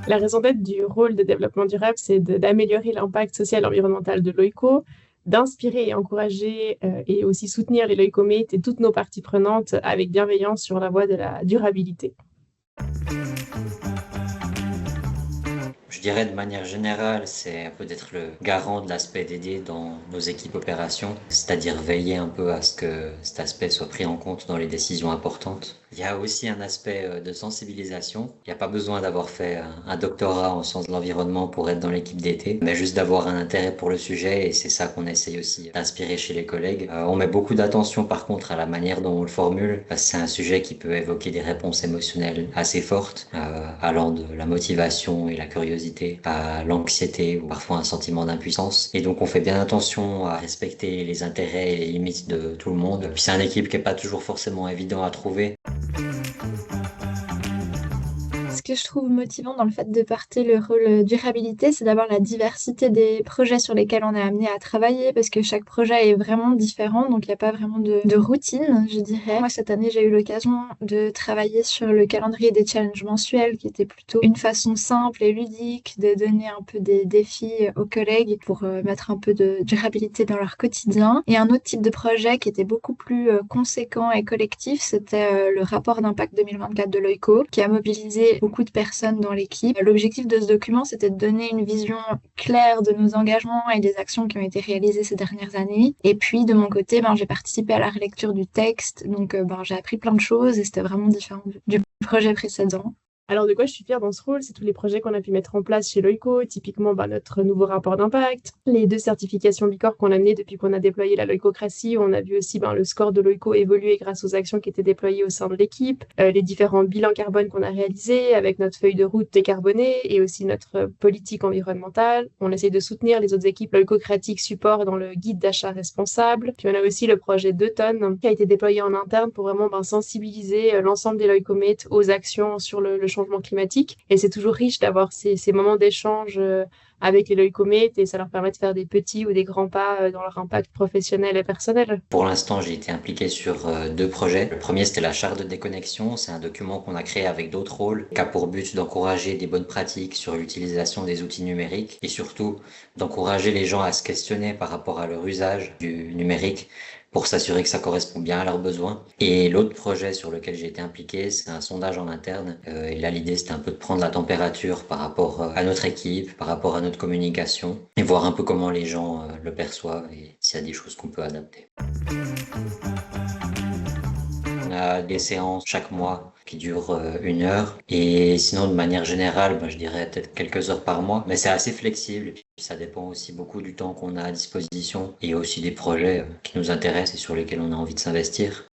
La raison d'être du rôle de développement durable, c'est d'améliorer l'impact social et environnemental de l'OICO, d'inspirer et encourager et aussi soutenir les Loicomates et toutes nos parties prenantes avec bienveillance sur la voie de la durabilité. Je dirais de manière générale, c'est un peu d'être le garant de l'aspect dédié dans nos équipes opérations, c'est-à-dire veiller un peu à ce que cet aspect soit pris en compte dans les décisions importantes. Il y a aussi un aspect de sensibilisation. Il n'y a pas besoin d'avoir fait un doctorat en sciences de l'environnement pour être dans l'équipe d'été, mais juste d'avoir un intérêt pour le sujet et c'est ça qu'on essaye aussi d'inspirer chez les collègues. On met beaucoup d'attention par contre à la manière dont on le formule, parce que c'est un sujet qui peut évoquer des réponses émotionnelles assez fortes, allant de la motivation et la curiosité à l'anxiété ou parfois un sentiment d'impuissance. Et donc on fait bien attention à respecter les intérêts et les limites de tout le monde. Puis c'est une équipe qui est pas toujours forcément évident à trouver. Ce que je trouve motivant dans le fait de porter le rôle durabilité, c'est d'avoir la diversité des projets sur lesquels on est amené à travailler, parce que chaque projet est vraiment différent, donc il n'y a pas vraiment de routine, je dirais. Moi, cette année, j'ai eu l'occasion de travailler sur le calendrier des challenges mensuels, qui était plutôt une façon simple et ludique de donner un peu des défis aux collègues pour mettre un peu de durabilité dans leur quotidien. Et un autre type de projet qui était beaucoup plus conséquent et collectif, c'était le rapport d'impact 2024 de l'OICO, qui a mobilisé beaucoup de personnes dans l'équipe. L'objectif de ce document, c'était de donner une vision claire de nos engagements et des actions qui ont été réalisées ces dernières années. Et puis, de mon côté, j'ai participé à la relecture du texte, donc j'ai appris plein de choses et c'était vraiment différent du projet précédent. Alors, de quoi je suis fière dans ce rôle, c'est tous les projets qu'on a pu mettre en place chez Loico, typiquement notre nouveau rapport d'impact, les 2 certifications Bicorp qu'on a menées depuis qu'on a déployé la Loicocratie. On a vu aussi le score de Loico évoluer grâce aux actions qui étaient déployées au sein de l'équipe, les différents bilans carbone qu'on a réalisés avec notre feuille de route décarbonée et aussi notre politique environnementale. On essaye de soutenir les autres équipes Loicocratique support dans le guide d'achat responsable. Puis on a aussi le projet 2 tonnes qui a été déployé en interne pour vraiment sensibiliser l'ensemble des Loicomates aux actions sur le changement climatique. Et c'est toujours riche d'avoir ces moments d'échange avec les Loicomates et ça leur permet de faire des petits ou des grands pas dans leur impact professionnel et personnel. Pour l'instant, j'ai été impliqué sur 2 projets. Le premier, c'était la charte de déconnexion. C'est un document qu'on a créé avec d'autres rôles, qui a pour but d'encourager des bonnes pratiques sur l'utilisation des outils numériques et surtout d'encourager les gens à se questionner par rapport à leur usage du numérique pour s'assurer que ça correspond bien à leurs besoins. Et l'autre projet sur lequel j'ai été impliqué, c'est un sondage en interne. Et là, l'idée, c'était un peu de prendre la température par rapport à notre équipe, par rapport à notre communication, et voir un peu comment les gens le perçoivent et s'il y a des choses qu'on peut adapter. On a des séances chaque mois qui durent 1 heure. Et sinon, de manière générale, je dirais peut-être quelques heures par mois. Mais c'est assez flexible. Et puis, ça dépend aussi beaucoup du temps qu'on a à disposition et aussi des projets qui nous intéressent et sur lesquels on a envie de s'investir.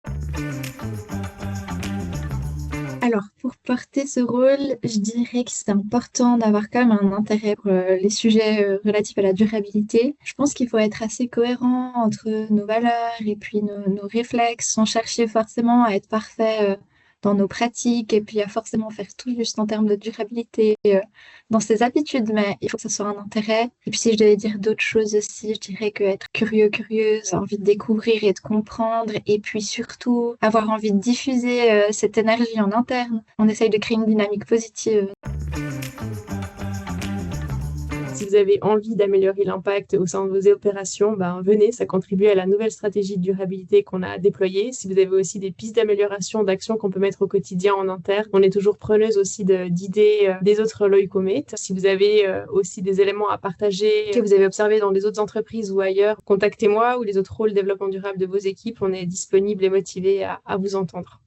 Alors, pour porter ce rôle, je dirais que c'est important d'avoir quand même un intérêt pour les sujets relatifs à la durabilité. Je pense qu'il faut être assez cohérent entre nos valeurs et puis nos réflexes, sans chercher forcément à être parfait dans nos pratiques et puis à forcément faire tout juste en termes de durabilité dans ses habitudes, mais il faut que ce soit un intérêt. Et puis si je devais dire d'autres choses aussi, je dirais que être curieux, curieuse, envie de découvrir et de comprendre, et puis surtout avoir envie de diffuser cette énergie en interne. On essaye de créer une dynamique positive. Si vous avez envie d'améliorer l'impact au sein de vos opérations, venez, ça contribue à la nouvelle stratégie de durabilité qu'on a déployée. Si vous avez aussi des pistes d'amélioration, d'actions qu'on peut mettre au quotidien en interne, on est toujours preneuse aussi d'idées des autres Loicomates. Si vous avez aussi des éléments à partager que vous avez observés dans les autres entreprises ou ailleurs, contactez-moi ou les autres rôles développement durable de vos équipes. On est disponible et motivé à vous entendre.